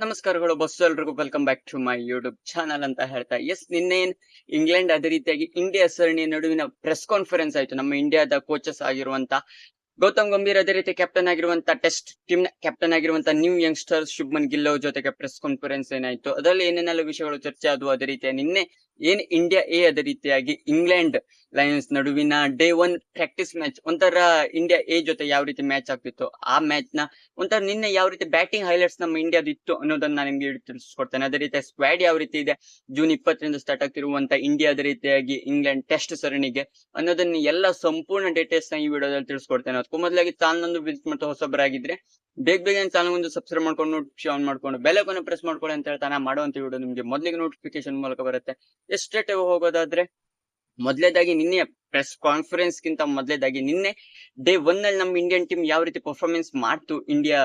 ನಮಸ್ಕಾರಗಳು ಬಸ್ಸು ಎಲ್ರಿಗೂ welcome back to my YouTube channel ಅಂತ ಹೇಳ್ತಾ ನಿನ್ನೆ ಇಂಗ್ಲೆಂಡ್ ಅದೇ ರೀತಿಯಾಗಿ ಇಂಡಿಯಾ ಸರಣಿ ನಡುವಿನ ಪ್ರೆಸ್ ಕಾನ್ಫರೆನ್ಸ್ ಆಯ್ತು. ನಮ್ಮ ಇಂಡಿಯಾದ ಕೋಚಸ್ ಆಗಿರುವಂತ ಗೌತಮ್ ಗಂಭೀರ್ ಅದೇ ರೀತಿ ಕ್ಯಾಪ್ಟನ್ ಆಗಿರುವಂತ ಟೆಸ್ಟ್ ಟೀಮ್ ನ ಕ್ಯಾಪ್ಟನ್ ಆಗಿರುವಂತ ನ್ಯೂ ಯಂಗ್ಸ್ಟರ್ ಶುಭ್ಮನ್ ಗಿಲ್ ಅವ್ರ ಜೊತೆಗೆ ಪ್ರೆಸ್ ಕಾನ್ಫರೆನ್ಸ್ ಏನಾಯ್ತು, ಅದರಲ್ಲಿ ಏನೇನೆಲ್ಲ ವಿಷಯಗಳು ಚರ್ಚೆ ಆದವು. ಅದೇ ರೀತಿಯ ನಿನ್ನೆ ಇಂಡಿಯಾ ಎ ಅದೇ ರೀತಿಯಾಗಿ ಇಂಗ್ಲೆಂಡ್ ಲಯನ್ಸ್ ನಡುವಿನ ಡೇ 1 ಪ್ರಾಕ್ಟೀಸ್ ಮ್ಯಾಚ್ ಒಂಥರ ಇಂಡಿಯಾ ಎ ಜೊತೆ ಯಾವ ರೀತಿ ಮ್ಯಾಚ್ ಆಗ್ತಿತ್ತು, ಆ ಮ್ಯಾಚ್ ನ ಒಂಥರ ನಿನ್ನೆ ಯಾವ ರೀತಿ ಬ್ಯಾಟಿಂಗ್ ಹೈಲೈಟ್ಸ್ ನಮ್ಮ ಇಂಡಿಯಾದ ಇತ್ತು ಅನ್ನೋದನ್ನ ನಾನು ನಿಮ್ಗೆ ತಿಳಿಸ್ಕೊಡ್ತೇನೆ. ಅದೇ ರೀತಿ ಸ್ಕ್ವಾಡ್ ಯಾವ ರೀತಿ ಇದೆ, ಜೂನ್ 20ರಿಂದ ಸ್ಟಾರ್ಟ್ ಆಗ್ತಿರುವಂತ ಇಂಡಿಯಾದ ರೀತಿಯಾಗಿ ಇಂಗ್ಲೆಂಡ್ ಟೆಸ್ಟ್ ಸರಣಿಗೆ ಅನ್ನೋದನ್ನ ಎಲ್ಲ ಸಂಪೂರ್ಣ ಡೀಟೇಲ್ಸ್ ನ ಈ ವಿಡಿಯೋದಲ್ಲಿ ತಿಳಿಸ್ಕೊಡ್ತೇನೆ. ಅದಕ್ಕೂ ಮೊದಲಾಗಿ ಚಾನಲ್ ವಿಸಿಟ್ ಮಾಡ್ತಾ ಹೊಸಬರಾಗಿದ್ರೆ ಬೇಗ ಚಾನಲ್ ಒಂದು ಸಬ್ಸ್ಕ್ರೈಬ್ ಮಾಡ್ಕೊಂಡು ನೋಟಿಫಿಕೇಶನ್ ಆನ್ ಮಾಡ್ಕೊಂಡು ಬೆಲ್ ಐಕಾನ್ ಪ್ರೆಸ್ ಮಾಡ್ಕೊಳ್ಳಿ ಅಂತ ಹೇಳ್ತಾ ನಾನು ಮಾಡುವಂತ ವಿಡಿಯೋ ನಿಮ್ಗೆ ಮೊದಲಿಗೆ ನೋಟಿಫಿಕೇಶನ್ ಮೂಲಕ ಬರುತ್ತೆ. ಎಸ್ಟೇಟ್ ಹೋಗೋದಾದ್ರೆ ಮೊದಲೇದಾಗಿ ನಿನ್ನೆ ಪ್ರೆಸ್ ಕಾನ್ಫರೆನ್ಸ್ ಗಿಂತ ಮೊದಲೇದಾಗಿ ನಿನ್ನೆ ಡೇ 1 ನಲ್ಲಿ ನಮ್ಮ ಇಂಡಿಯನ್ ಟೀಮ್ ಯಾವ ರೀತಿ ಪರ್ಫಾರ್ಮೆನ್ಸ್ ಮಾಡ್ತು ಇಂಡಿಯಾ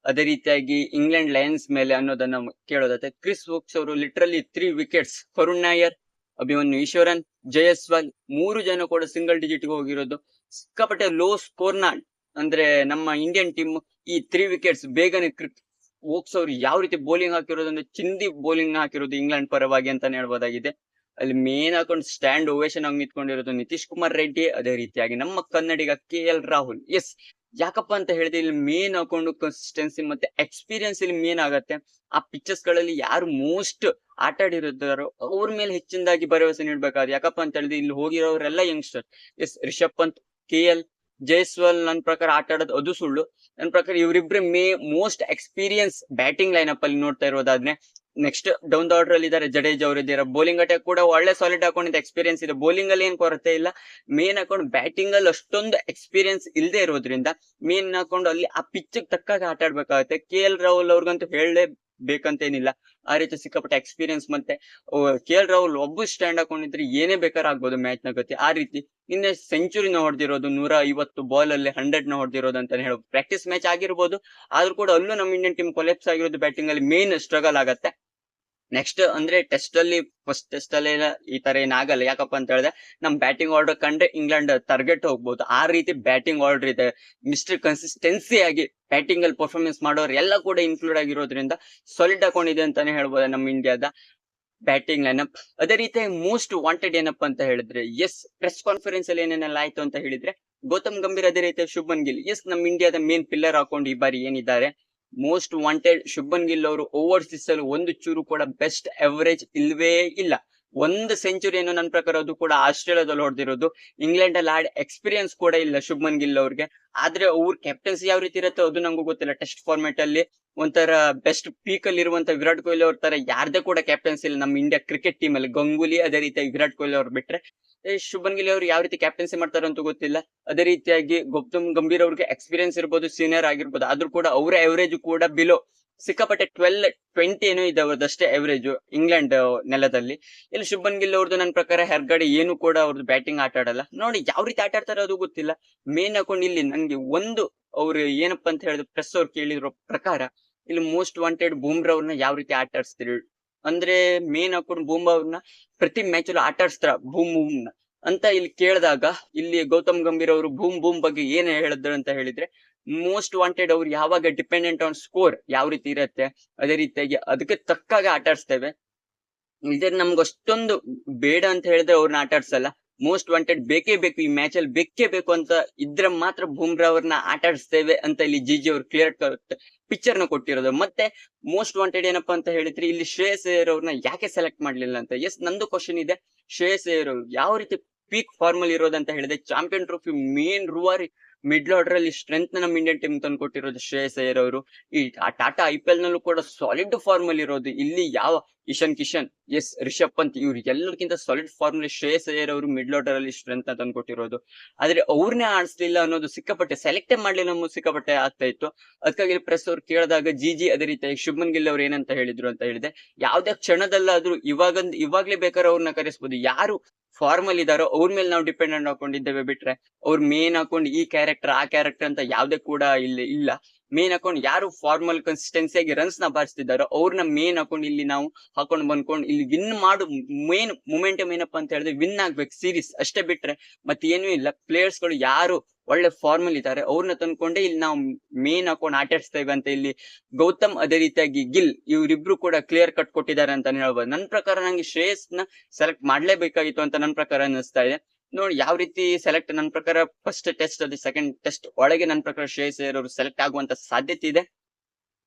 ಅದೇ ರೀತಿಯಾಗಿ ಇಂಗ್ಲೆಂಡ್ ಲಯನ್ಸ್ ಮೇಲೆ ಅನ್ನೋದನ್ನ ಕೇಳೋದಾದ್ರೆ, ಕ್ರಿಸ್ ವೋಕ್ಸ್ ಅವರು ಲಿಟ್ರಲಿ 3 ವಿಕೆಟ್ಸ್, ಕರುಣ್ ನಾಯರ್, ಅಭಿಮನ್ಯು ಈಶ್ವರನ್, ಜಯಸ್ವಾಲ್ 3 ಜನ ಕೂಡ ಸಿಂಗಲ್ ಡಿಜಿಟ್ ಗೆ ಹೋಗಿರೋದು. ಸಿಕ್ಕಾಪಟ್ಟೆ ಲೋ ಸ್ಕೋರ್ ನ ಅಂದ್ರೆ ನಮ್ಮ ಇಂಡಿಯನ್ ಟೀಮ್ ಈ 3 ವಿಕೆಟ್ಸ್ ಬೇಗನೆ ವೋಕ್ಸ್ ಅವರು ಯಾವ ರೀತಿ ಬೌಲಿಂಗ್ ಹಾಕಿರೋದಂದ್ರೆ ಚಿಂದಿ ಬೌಲಿಂಗ್ ಹಾಕಿರೋದು ಇಂಗ್ಲೆಂಡ್ ಪರವಾಗಿ ಅಂತಾನೆ ಹೇಳ್ಬೋದಾಗಿದೆ. ಅಲ್ಲಿ ಮೇನ್ ಹಾಕೊಂಡು ಸ್ಟ್ಯಾಂಡ್ ಓವೇಶನ್ ಆಗಿ ನಿಂತ್ಕೊಂಡಿರೋದು ನಿತೀಶ್ ಕುಮಾರ್ ರೆಡ್ಡಿ, ಅದೇ ರೀತಿಯಾಗಿ ನಮ್ಮ ಕನ್ನಡಿಗ KL ರಾಹುಲ್. ಯಾಕಪ್ಪ ಅಂತ ಹೇಳಿದ್ರೆ ಇಲ್ಲಿ ಮೇನ್ ಹಾಕೊಂಡು ಕನ್ಸಿಸ್ಟೆನ್ಸಿ ಮತ್ತೆ ಎಕ್ಸ್ಪೀರಿಯನ್ಸ್ ಇಲ್ಲಿ ಮೇನ್ ಆಗತ್ತೆ. ಆ ಪಿಕ್ಚರ್ಸ್ ಗಳಲ್ಲಿ ಯಾರು ಮೋಸ್ಟ್ ಆಟ ಆಡಿರೋದಾರೋ ಅವ್ರ ಮೇಲೆ ಹೆಚ್ಚಿನದಾಗಿ ಭರವಸೆ ನೀಡ್ಬೇಕಾದ್ರೆ, ಯಾಕಪ್ಪ ಅಂತ ಹೇಳಿದ್ರೆ ಇಲ್ಲಿ ಹೋಗಿರೋರೆಲ್ಲ ಯಂಗ್ಸ್ಟರ್. ರಿಷಬ್ ಪಂತ್, KL, ಜೈಸ್ವಾಲ್ ನನ್ನ ಪ್ರಕಾರ ಆಟ ಆಡೋದು ಅದು ಸುಳ್ಳು. ನನ್ನ ಪ್ರಕಾರ ಇವರಿಬ್ರೆ most experience batting line up ಅಲ್ಲಿ ನೋಡ್ತಾ ಇರೋದಾದ್ರೆ, ನೆಕ್ಸ್ಟ್ ಡೌನ್ ದ ಆರ್ಡರ್ ಅಲ್ಲಿ ಇದಾರೆ ಜಡೇಜ್ ಅವರು ಇದ್ದಾರೆ. ಬೌಲಿಂಗ್ ಅಟ್ಯಾಕ್ ಕೂಡ ಒಳ್ಳೆ ಸಾಲಿಡ್ ಹಾಕೊಂಡಿದ್ದ ಎಕ್ಸ್ಪೀರಿಯನ್ಸ್ ಇದೆ. ಬೌಲಿಂಗ್ ಅಲ್ಲಿ ಏನ್ ಕೊರತೆ ಇಲ್ಲ, ಮೇನ್ ಹಾಕೊಂಡು ಬ್ಯಾಟಿಂಗ್ ಅಲ್ಲಿ ಅಷ್ಟೊಂದು ಎಕ್ಸ್ಪೀರಿಯನ್ಸ್ ಇಲ್ಲದೆ ಇರೋದ್ರಿಂದ ಮೇನ್ ಹಾಕೊಂಡು ಅಲ್ಲಿ ಆ ಪಿಚ್ ತಕ್ಕಾಗ ಆಟ ಆಡ್ಬೇಕಾಗತ್ತೆ. KL ರಾಹುಲ್ ಅವ್ರಿಗಂತೂ ಹೇಳಲೇ ಬೇಕಂತೇನಿಲ್ಲ, ಆ ರೀತಿ ಸಿಕ್ಕಾಪಟ್ಟೆ ಎಕ್ಸ್ಪೀರಿಯನ್ಸ್. ಮತ್ತೆ KL ರಾಹುಲ್ ಒಬ್ಬ ಸ್ಟ್ಯಾಂಡ್ ಹಾಕೊಂಡಿದ್ರೆ ಏನೇ ಬೇಕಾದ್ರೆ ಆಗ್ಬೋದು ಮ್ಯಾಚ್ ನ ಗತಿ. ಆ ರೀತಿ ನಿನ್ನೆ ಸೆಂಚುರಿನ ಹೊಡೆದಿರೋದು, 150 ಬಾಲ್ ಅಲ್ಲಿ 100 ನ ಹೊಡೆದಿರೋದು ಅಂತಾನೆ ಹೇಳೋದು. ಪ್ರಾಕ್ಟೀಸ್ ಮ್ಯಾಚ್ ಆಗಿರ್ಬೋದು, ಆದ್ರೂ ಕೂಡ ಅಲ್ಲೂ ನಮ್ಮ ಇಂಡಿಯನ್ ಟೀಮ್ ಕೊಲೆಪ್ಸ್ ಆಗಿರೋದು ಬ್ಯಾಟಿಂಗ್ ಅಲ್ಲಿ ಮೇನ್ ಸ್ಟ್ರಗಲ್ ಆಗತ್ತೆ. ನೆಕ್ಸ್ಟ್ ಅಂದ್ರೆ ಟೆಸ್ಟ್ ಅಲ್ಲಿ ಫಸ್ಟ್ ಟೆಸ್ಟ್ ಅಲ್ಲಿ ಈ ತರ ಏನಾಗಲ್ಲ, ಯಾಕಪ್ಪ ಅಂತ ಹೇಳಿದ್ರೆ ನಮ್ ಬ್ಯಾಟಿಂಗ್ ಆರ್ಡರ್ ಕಂಡ್ರೆ ಇಂಗ್ಲೆಂಡ್ ಟಾರ್ಗೆಟ್ ಹೋಗ್ಬೋದು. ಆ ರೀತಿ ಬ್ಯಾಟಿಂಗ್ ಆರ್ಡರ್ ಇದೆ. ಮಿಸ್ಟರ್ ಕನ್ಸಿಸ್ಟೆನ್ಸಿ ಆಗಿ ಬ್ಯಾಟಿಂಗ್ ಅಲ್ಲಿ ಪರ್ಫಾರ್ಮೆನ್ಸ್ ಮಾಡೋರು ಎಲ್ಲ ಕೂಡ ಇನ್ಕ್ಲೂಡ್ ಆಗಿರೋದ್ರಿಂದ ಸಾಲಿಡ್ ಹಾಕೊಂಡಿದೆ ಅಂತಾನೆ ಹೇಳ್ಬೋದು ನಮ್ಮ ಇಂಡಿಯಾದ ಬ್ಯಾಟಿಂಗ್ ಲೈನಪ್. ಅದೇ ರೀತಿ ಮೋಸ್ಟ್ ವಾಂಟೆಡ್ ಏನಪ್ಪಾ ಅಂತ ಹೇಳಿದ್ರೆ, ಪ್ರೆಸ್ ಕಾನ್ಫರೆನ್ಸ್ ಅಲ್ಲಿ ಏನೇನೆಲ್ಲ ಆಯ್ತು ಅಂತ ಹೇಳಿದ್ರೆ, ಗೌತಮ್ ಗಂಭೀರ್ ಅದೇ ರೀತಿ ಶುಭ್ಮನ್ ಗಿಲ್, ನಮ್ಮ ಇಂಡಿಯಾದ ಮೇನ್ ಪಿಲ್ಲರ್ ಹಾಕೊಂಡು ಈ ಬಾರಿ ಏನಿದ್ದಾರೆ ಮೋಸ್ಟ್ ವಾಂಟೆಡ್ ಶುಭ್ಮನ್ ಗಿಲ್ ಅವರು. ಓವರ್ಸೀಸ್ ಅಲ್ಲಿ ಒಂದು ಚೂರು ಕೂಡ ಬೆಸ್ಟ್ ಅವರೇಜ್ ಇಲ್ವೇ ಇಲ್ಲ. ಒಂದು ಸೆಂಚುರಿ ಏನು ನನ್ನ ಪ್ರಕಾರ ಅದು ಕೂಡ ಆಸ್ಟ್ರೇಲಿಯಾದಲ್ಲಿ ಹೊಡೆದಿರೋದು. ಇಂಗ್ಲೆಂಡ್ ಅಲ್ಲಿ ಆಡ್ ಎಕ್ಸ್ಪೀರಿಯನ್ಸ್ ಕೂಡ ಇಲ್ಲ ಶುಭ್ಮನ್ ಗಿಲ್ ಅವ್ರಿಗೆ. ಆದ್ರೆ ಅವ್ರ ಕ್ಯಾಪ್ಟನ್ಸಿ ಯಾವ ರೀತಿ ಇರುತ್ತೋ ಅದು ನಂಗೂ ಗೊತ್ತಿಲ್ಲ. ಟೆಸ್ಟ್ ಫಾರ್ಮೆಟ್ ಅಲ್ಲಿ ಒಂಥರ ಬೆಸ್ಟ್ ಪೀಕ್ ಅಲ್ಲಿ ಇರುವಂತ ವಿರಾಟ್ ಕೊಹ್ಲಿ ಅವ್ರ ತರ ಯಾರ್ದೇ ಕೂಡ ಕ್ಯಾಪ್ಟನ್ಸಿ ಇಲ್ಲ ನಮ್ಮ ಇಂಡಿಯಾ ಕ್ರಿಕೆಟ್ ಟೀಮ್ ಅಲ್ಲಿ. ಗಂಗೂಲಿ ಅದೇ ರೀತಿಯಾಗಿ ವಿರಾಟ್ ಕೊಹ್ಲಿ ಅವ್ರು ಬಿಟ್ರೆ ಶುಭನ್ ಗಿಲ್ ಅವರು ಯಾವ ರೀತಿ ಕ್ಯಾಪ್ಟನ್ಸಿ ಮಾಡ್ತಾರ ಅಂತ ಗೊತ್ತಿಲ್ಲ. ಅದೇ ರೀತಿಯಾಗಿ ಗೌತಮ್ ಗಂಭೀರ್ ಅವ್ರಿಗೆ ಎಕ್ಸ್ಪೀರಿಯನ್ಸ್ ಇರ್ಬೋದು, ಸೀನಿಯರ್ ಆಗಿರ್ಬೋದು, ಆದ್ರೂ ಕೂಡ ಅವರ ಅವರೇಜ್ ಕೂಡ ಬಿಲೋ ಸಿಕ್ಕಾಪಟ್ಟೆ 12-20 ಏನೋ ಇದೆ ಅವ್ರದಷ್ಟೇ ಅವರೇಜ್ ಇಂಗ್ಲೆಂಡ್ ನೆಲದಲ್ಲಿ. ಇಲ್ಲಿ ಶುಭನ್ ಗಿಲ್ ಅವ್ರದ್ದು ನನ್ನ ಪ್ರಕಾರ ಹೆರ್ಗಡೆ ಏನು ಕೂಡ ಅವ್ರದ್ದು ಬ್ಯಾಟಿಂಗ್ ಆಟ ಆಡಲ್ಲ. ನೋಡಿ ಯಾವ ರೀತಿ ಆಟ ಆಡ್ತಾರೋ ಅದು ಗೊತ್ತಿಲ್ಲ. ಮೇನ್ ಹಾಕೊಂಡು ಇಲ್ಲಿ ನನ್ಗೆ ಒಂದು ಅವ್ರು ಏನಪ್ಪಾ ಅಂತ ಹೇಳಿದ್ರೆ ಪ್ರೆಸ್ ಅವ್ರು ಕೇಳಿರೋ ಪ್ರಕಾರ ಇಲ್ಲಿ ಮೋಸ್ಟ್ ವಾಂಟೆಡ್ ಬೂಮ್ರಾ ಅವ್ರನ್ನ ಯಾವ ರೀತಿ ಆಟ ಆಡಿಸ್ತೀರಿ ಅಂದ್ರೆ, ಮೇನ್ ಹಾಕೊಂಡು ಬೂಮ್ರಾ ಅವ್ರನ್ನ ಪ್ರತಿ ಮ್ಯಾಚ್ ಅಲ್ಲಿ ಆಟ ಆಡಿಸ್ತಾರ ಬೂಮ್ ಅಂತ ಇಲ್ಲಿ ಕೇಳಿದಾಗ, ಇಲ್ಲಿ ಗೌತಮ್ ಗಂಭೀರ್ ಅವರು ಬೂಮ್ ಬಗ್ಗೆ ಏನ್ ಹೇಳಿದ್ರು ಅಂತ ಹೇಳಿದ್ರೆ, ಮೋಸ್ಟ್ ವಾಂಟೆಡ್ ಅವ್ರು ಯಾವಾಗ ಡಿಪೆಂಡೆಂಟ್ ಆನ್ ಸ್ಕೋರ್ ಯಾವ ರೀತಿ ಇರತ್ತೆ ಅದೇ ರೀತಿಯಾಗಿ ಅದಕ್ಕೆ ತಕ್ಕಾಗ ಆಟ ಆಡಿಸ್ತೇವೆ. ಇದ್ರ ನಮ್ಗೆ ಅಷ್ಟೊಂದು ಬೇಡ ಅಂತ ಹೇಳಿದ್ರೆ ಅವ್ರನ್ನ ಆಟ ಆಡ್ಸಲ್ಲ. ಮೋಸ್ಟ್ ವಾಂಟೆಡ್ ಬೇಕೇ ಬೇಕು, ಈ ಮ್ಯಾಚ್ ಅಲ್ಲಿ ಬೇಕೇ ಬೇಕು ಅಂತ ಇದ್ರೆ ಮಾತ್ರ ಬೂಮ್ರಾ ಅವ್ರನ್ನ ಆಟ ಆಡಿಸ್ತೇವೆ ಅಂತ ಇಲ್ಲಿ ಜಿಜಿ ಅವ್ರು ಕ್ಲಿಯರ್ ಪಿಕ್ಚರ್ ನ ಕೊಟ್ಟಿರೋದು. ಮತ್ತೆ ಮೋಸ್ಟ್ ವಾಂಟೆಡ್ ಏನಪ್ಪಾ ಅಂತ ಹೇಳಿದ್ರೆ ಇಲ್ಲಿ ಶ್ರೇಯಸ್ ಅಯ್ಯರ್ ಅವ್ರನ್ನ ಯಾಕೆ ಸೆಲೆಕ್ಟ್ ಮಾಡ್ಲಿಲ್ಲ ಅಂತ. ನಂದು ಕ್ವಶನ್ ಇದೆ. ಶ್ರೇಯಸ್ ಅಯ್ಯರ್ ಅವ್ರು ಯಾವ ರೀತಿ ಪೀಕ್ ಫಾರ್ಮಲ್ ಇರೋದಂತ ಹೇಳಿದ್ರೆ, ಚಾಂಪಿಯನ್ ಟ್ರೋಫಿ ಮೇನ್ ರೂವಾರಿ ಮಿಡ್ಲ್ ಆರ್ಡರ್ ಅಲ್ಲಿ ಸ್ಟ್ರೆಂತ್ ನಮ್ಮ ಇಂಡಿಯನ್ ಟೀಮ್ ತಂದು ಕೊಟ್ಟಿರೋದು ಶ್ರೇಯಸ್ ಅಯ್ಯರ್ ಅವರು. ಈ ಟಾಟಾ IPL ನಲ್ಲೂ ಕೂಡ ಸಾಲಿಡ್ ಫಾರ್ಮಲ್ ಇರೋದು. ಇಲ್ಲಿ ಯಾವ ಇಶಾನ್ ಕಿಶನ್, ರಿಷಬ್ ಪಂತ್ ಇವ್ರು ಎಲ್ಲರಿಗಿಂತ ಸಾಲಿಡ್ ಫಾರ್ಮ್ ಶ್ರೇಯಸ್ ಅಯ್ಯರ್ ಅವರು ಮಿಡ್ಲ್ ಆರ್ಡರ್ ಅಲ್ಲಿ ಸ್ಟ್ರೆಂತ್ ತಂದು ಕೊಟ್ಟಿರೋದು. ಆದ್ರೆ ಅವ್ರನ್ನೇ ಆಡಿಸ್ಲಿಲ್ಲ ಅನ್ನೋದು ಸಿಕ್ಕಾಪಟ್ಟೆ, ಸೆಲೆಕ್ಟೇ ಮಾಡ್ಲಿಲ್ಲ ಅನ್ನೋದು ಸಿಕ್ಕಾಪಟ್ಟೆ ಆಗ್ತಾ ಇತ್ತು. ಅದಕ್ಕಾಗಿ ಪ್ರೆಸ್ ಅವ್ರು ಕೇಳಿದಾಗ ಜಿಜಿ ಅದೇ ರೀತಿ ಶುಭ್ಮನ್ ಗಿಲ್ ಅವ್ರು ಏನಂತ ಹೇಳಿದ್ರು ಅಂತ ಹೇಳಿದೆ, ಯಾವ್ದೇ ಕ್ಷಣದಲ್ಲಾದ್ರೂ ಇವಾಗ್ಲೇ ಬೇಕಾದ್ರೆ ಅವ್ರನ್ನ ಕರೆಸ್ಬೋದು. ಯಾರು ಫಾರ್ಮಲ್ ಇದಾರೋ ಅವ್ರ ಮೇಲೆ ನಾವು ಡಿಪೆಂಡೆಂಟ್ ಹಾಕೊಂಡಿದ್ದೇವೆ ಬಿಟ್ರೆ ಅವ್ರ ಮೇನ್ ಹಾಕೊಂಡು ಈ ಕ್ಯಾರೆಕ್ಟರ್ ಆ ಕ್ಯಾರೆಕ್ಟರ್ ಅಂತ ಯಾವ್ದೇ ಕೂಡ ಇಲ್ಲಿ ಇಲ್ಲ. ಮೇನ್ ಹಾಕೊಂಡು ಯಾರು ಫಾರ್ಮಲ್ ಕನ್ಸಿಸ್ಟೆನ್ಸಿಯಾಗಿ ರನ್ಸ್ ನ ಬಾರಿಸ್ತಿದ್ದಾರೋ ಅವ್ರನ್ನ ಮೇನ್ ಹಾಕೊಂಡು ಇಲ್ಲಿ ನಾವು ಹಾಕೊಂಡು ಬಂದ್ಕೊಂಡು ಇಲ್ಲಿ ವಿನ್ ಮಾಡು. ಮೇನ್ ಮೊಮೆಂಟಮ್ ಏನಪ್ಪಾ ಅಂತ ಹೇಳಿದ್ರೆ ವಿನ್ ಆಗ್ಬೇಕು ಸೀರೀಸ್, ಅಷ್ಟೇ ಬಿಟ್ರೆ ಮತ್ತೆ ಏನೂ ಇಲ್ಲ. ಪ್ಲೇಯರ್ಸ್ ಗಳು ಯಾರು ಒಳ್ಳೆ ಫಾರ್ಮ್ ಅಲ್ಲಿ ಇದ್ದಾರೆ, ಅವ್ರನ್ನ ತಂದ್ಕೊಂಡೆ ಇಲ್ಲಿ ನಾವು ಮೇನ್ ಹಾಕೊಂಡು ಆಟಾಡ್ಸ್ತೇವೆ ಅಂತ ಇಲ್ಲಿ ಗೌತಮ್ ಅದೇ ರೀತಿಯಾಗಿ ಗಿಲ್ ಇವರಿಬ್ರು ಕೂಡ ಕ್ಲಿಯರ್ ಕಟ್ ಕೊಟ್ಟಿದ್ದಾರೆ ಅಂತಾನೆ ಹೇಳ್ಬೋದು. ನನ್ನ ಪ್ರಕಾರ ನಂಗೆ ಶ್ರೇಯಸ್ ನ ಸೆಲೆಕ್ಟ್ ಮಾಡ್ಲೇಬೇಕಾಗಿತ್ತು ಅಂತ ನನ್ನ ಪ್ರಕಾರ ಅನಿಸ್ತಾ ಇದೆ. ನೋಡಿ ಯಾವ ರೀತಿ ಸೆಲೆಕ್ಟ್, ನನ್ನ ಪ್ರಕಾರ ಫಸ್ಟ್ ಟೆಸ್ಟ್ ಅದು ಸೆಕೆಂಡ್ ಟೆಸ್ಟ್ ಒಳಗೆ ನನ್ನ ಪ್ರಕಾರ ಶ್ರೇಯಸ್ ಅಯ್ಯರ್ ಅವರು ಸೆಲೆಕ್ಟ್ ಆಗುವಂತ ಸಾಧ್ಯತೆ ಇದೆ.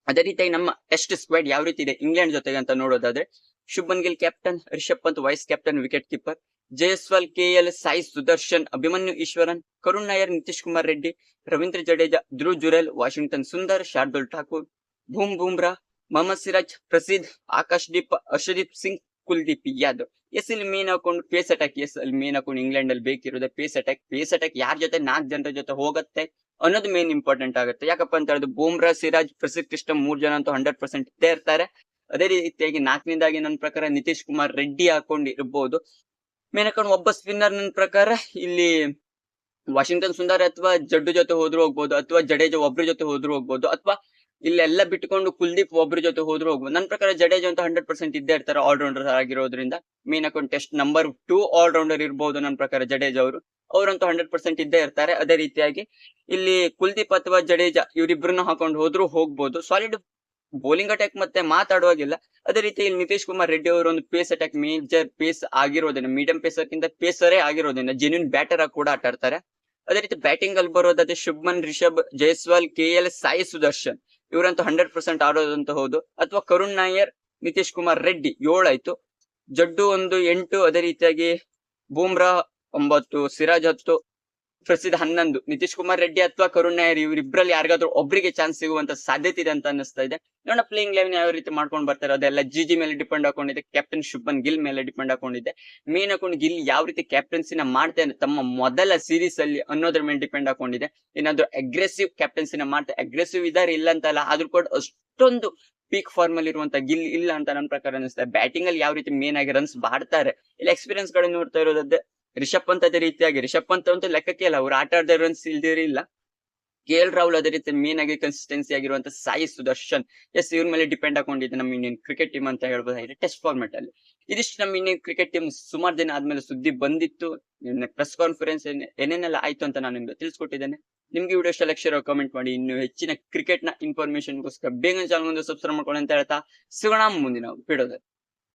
ಅದೇ ರೀತಿಯಾಗಿ ನಮ್ಮ ಟೆಸ್ಟ್ ಸ್ಕ್ವಾಡ್ ಯಾವ ರೀತಿ ಇದೆ ಇಂಗ್ಲೆಂಡ್ ಜೊತೆಗೆ ಅಂತ ನೋಡೋದಾದ್ರೆ, Shubman Gill captain, Rishabh Pant vice captain wicket keeper, Jaiswal, KL, Sai Sudharsan, Abhimanyu Easwaran, Karun Nair, Nitish Kumar Reddy, Ravindra Jadeja, Dhruv Jurel, Washington Sundar, Shardul Thakur, Bumrah, Mohammed Siraj, Prasidh, Akash Deep, Harshdeep Singh, Kuldeep Yadav. ಎಸ್ ಇಲ್ಲಿ ಮೇನ್ ಹಾಕೊಂಡು ಪೇಸ್ ಅಟ್ಯಾಕ್, ಎಸ್ ಅಲ್ಲಿ ಮೇನ್ ಹಾಕೊಂಡು ಇಂಗ್ಲೆಂಡ್ ಅಲ್ಲಿ ಬೇಕಿರೋದೆ ಪೇಸ್ ಅಟ್ಯಾಕ್ ಯಾರ ಜೊತೆ 4 ಜನರ ಜೊತೆ ಹೋಗುತ್ತೆ ಅನ್ನೋದು ಮೇನ್ ಇಂಪಾರ್ಟೆಂಟ್ ಆಗುತ್ತೆ. ಯಾಕಪ್ಪ ಅಂತ ಹೇಳಿದ್ರೆ ಬೂಮ್ರಾ, ಸಿರಾಜ್, ಪ್ರಸಿದ್ಧ್ ಕೃಷ್ಣ 3 ಜನ ಅಂತೂ 100% ಇದ್ದೇ ಇರ್ತಾರೆ. ಅದೇ ರೀತಿಯಾಗಿ 4ನೇದಾಗಿ ನನ್ನ ಪ್ರಕಾರ ನಿತೀಶ್ ಕುಮಾರ್ ರೆಡ್ಡಿ ಹಾಕೊಂಡಿರ್ಬೋದು. ಮೇನ್ ಹಾಕೊಂಡು ಒಬ್ಬ ಸ್ಪಿನ್ನರ್ ನನ್ನ ಪ್ರಕಾರ ಇಲ್ಲಿ ವಾಷಿಂಗ್ಟನ್ ಸುಂದರ್ ಅಥವಾ ಜಡ್ಡು ಜೊತೆ ಹೋದ್ರು ಹೋಗ್ಬೋದು, ಅಥವಾ ಜಡೇಜಾ ಒಬ್ರ ಜೊತೆ ಹೋದ್ರು ಹೋಗ್ಬೋದು, ಅಥವಾ ಇಲ್ಲೆಲ್ಲ ಬಿಟ್ಕೊಂಡು ಕುಲ್ದೀಪ್ ಒಬ್ರ ಜೊತೆ ಹೋದ್ರು ಹೋಗ್ಬೋದು. ನನ್ನ ಪ್ರಕಾರ ಜಡೇಜಾ ಅಂತ 100% ಇದ್ದೇ ಇರ್ತಾರೆ ಆಲ್ರೌಂಡರ್ ಆಗಿರೋದ್ರಿಂದ. ಮೇನ್ ಹಾಕೊಂಡು ಟೆಸ್ಟ್ ನಂಬರ್ 2 ಆಲ್ರೌಂಡರ್ ಇರ್ಬೋದು ನನ್ನ ಪ್ರಕಾರ ಜಡೇಜಾ ಅವರಂತೂ 100% ಇದ್ದೇ ಇರ್ತಾರೆ. ಅದೇ ರೀತಿಯಾಗಿ ಇಲ್ಲಿ ಕುಲ್ದೀಪ್ ಅಥವಾ ಜಡೇಜಾ ಇವರಿಬ್ರನ್ನ ಹಾಕೊಂಡು ಹೋದ್ರು ಹೋಗ್ಬೋದು. ಸಾಲಿಡ್ ಬೌಲಿಂಗ್ ಅಟ್ಯಾಕ್ ಮತ್ತೆ ಮಾತಾಡುವಾಗಿಲ್ಲ. ಅದೇ ರೀತಿ ಇಲ್ಲಿ ನಿತೀಶ್ ಕುಮಾರ್ ರೆಡ್ಡಿ ಅವರು ಒಂದು ಪೇಸ್ ಅಟ್ಯಾಕ್ ಮೇಜರ್ ಪೇಸ್ ಆಗಿರೋದ್ರಿಂದ, ಮೀಡಿಯಂ ಪೇಸರ್ ಕಿಂತ ಪೇಸರೇ ಆಗಿರೋದ್ರಿಂದ ಜೆನ್ಯೂನ್ ಬ್ಯಾಟರ್ ಆಗಿ ಕೂಡ ಆಟ ಆಡ್ತಾರೆ. ಅದೇ ರೀತಿ ಬ್ಯಾಟಿಂಗ್ ಅಲ್ಲಿ ಬರೋದಾದ್ರೆ ಶುಭ್ಮನ್, ರಿಷಬ್, ಜೈಸ್ವಾಲ್, KL, ಸಾಯಿ ಸುದರ್ಶನ್ ಇವರಂತೂ 100% ಆಡೋದಂತ ಹೌದು. ಅಥವಾ ಕರುಣ್ ನಾಯರ್, ನಿತೀಶ್ ಕುಮಾರ್ ರೆಡ್ಡಿ 7 ಆಯ್ತು, ಜಡ್ಡು 1, 8, ಅದೇ ರೀತಿಯಾಗಿ ಬೂಮ್ರಾ 9, ಸಿರಾಜ್ 10, ಪ್ರಸಿದ್ಧ 11, ನಿತೀಶ್ ಕುಮಾರ್ ರೆಡ್ಡಿ ಅಥವಾ ಕರುಣ್ ನಾಯರ್ ಇವರಿಬ್ರಲ್ಲಿ ಯಾರಿಗಾದ್ರೂ ಒಬ್ರಿಗೆ ಚಾನ್ಸ್ ಸಿಗುವಂತ ಸಾಧ್ಯತೆ ಇದೆ ಅಂತ ಅನಿಸ್ತಾ ಇದೆ. ನೋಡೋಣ ಪ್ಲೇಯಿಂಗ್ ಲೆವೆನ್ ಯಾವ ರೀತಿ ಮಾಡ್ಕೊಂಡು ಬರ್ತಾರೆ, ಅದೆಲ್ಲ GG ಮೇಲೆ ಡಿಪೆಂಡ್ ಹಾಕೊಂಡಿದೆ, ಕ್ಯಾಪ್ಟನ್ ಶುಭನ್ ಗಿಲ್ ಮೇಲೆ ಡಿಪೆಂಡ್ ಹಾಕೊಂಡಿದೆ. ಮೇನ್ ಹಾಕೊಂಡು ಗಿಲ್ ಯಾವ ರೀತಿ ಕ್ಯಾಪ್ಟನ್ಸಿನ ಮಾಡ್ತೇನೆ ತಮ್ಮ ಮೊದಲ ಸೀರೀಸ್ ಅಲ್ಲಿ ಅನ್ನೋದ್ರ ಮೇಲೆ ಡಿಪೆಂಡ್ ಹಾಕೊಂಡಿದೆ. ಏನಾದ್ರು ಅಗ್ರೆಸಿವ್ ಕ್ಯಾಪ್ಟನ್ಸಿನ ಮಾಡ್ತಾರೆ, ಅಗ್ರೆಸಿವ್ ಇದಾರೆ ಇಲ್ಲ ಅಂತಲ್ಲ, ಆದ್ರೂ ಕೂಡ ಅಷ್ಟೊಂದು ಪೀಕ್ ಫಾರ್ಮ್ ಅಲ್ಲಿ ಇರುವಂತ ಗಿಲ್ ಇಲ್ಲ ಅಂತ ನನ್ನ ಪ್ರಕಾರ ಅನಿಸ್ತದೆ. ಬ್ಯಾಟಿಂಗ್ ಅಲ್ಲಿ ಯಾವ ರೀತಿ ಮೇನ್ ಆಗಿ ರನ್ಸ್ ಮಾಡ್ತಾರೆ, ಇಲ್ಲಿ ಎಕ್ಸ್ಪೀರಿಯನ್ಸ್ ಕಡೆ ನೋಡ್ತಾ ಇರೋದೇ ರಿಷಬ್ ಪಂತ್ ಅದೇ ರೀತಿಯಾಗಿ, ರಿಷಬ್ ಪಂತ್ ಅಂತೂ ಲೆಕ್ಕಕ್ಕೆ ಇಲ್ಲ, ಅವ್ರು ಆಟ ಆಡದ ರನ್ಸ್ ಇಲ್ದಿರಿಲ್ಲ. KL ರಾಹುಲ್ ಅದೇ ರೀತಿ ಮೇನ್ ಆಗಿ ಕನ್ಸಿಸ್ಟೆನ್ಸಿ ಆಗಿರುವಂತ ಸಾಯಿ ಸುದರ್ಶನ್, ಎಸ್ ಇವ್ರ ಮೇಲೆ ಡಿಪೆಂಡ್ ಹಾಕೊಂಡಿದೆ ನಮ್ಮ ಇಂಡಿಯನ್ ಕ್ರಿಕೆಟ್ ಟೀಮ್ ಅಂತ ಹೇಳ್ಬೋದಾಗಿದೆ ಟೆಸ್ಟ್ ಫಾರ್ಮೆಟ್ ಅಲ್ಲಿ. ಇದಿಷ್ಟು ನಮ್ಮ ಇಂಡಿಯನ್ ಕ್ರಿಕೆಟ್ ಟೀಮ್ ಸುಮಾರು ದಿನ ಆದ್ಮೇಲೆ ಸುದ್ದಿ ಬಂದಿತ್ತು, ಪ್ರೆಸ್ ಕಾನ್ಫರೆನ್ಸ್ ಏನೇನೆಲ್ಲ ಆಯ್ತು ಅಂತ ನಾನು ನಿಮ್ಗೆ ತಿಳಿಸ್ಕೊಟ್ಟಿದ್ದೇನೆ. ನಿಮ್ಗೆ ವಿಡಿಯೋ ಇಷ್ಟ ಲಕ್ಷ ಕಮೆಂಟ್ ಮಾಡಿ. ಇನ್ನು ಹೆಚ್ಚಿನ ಕ್ರಿಕೆಟ್ ನ ಇನ್ಫಾರ್ಮೇಶನ್ ಗೋಸ್ಕರ ಬೇಗ ಚಾನಲ್ ಒಂದು ಸಬ್ಸ್ಕ್ರೈಬ್ ಮಾಡ್ಕೊಳ್ಳಿ ಅಂತ ಹೇಳ್ತಾ ಸಿಗೋಣ ಮುಂದಿನ ವಿಡಿಯೋದಲ್ಲಿ.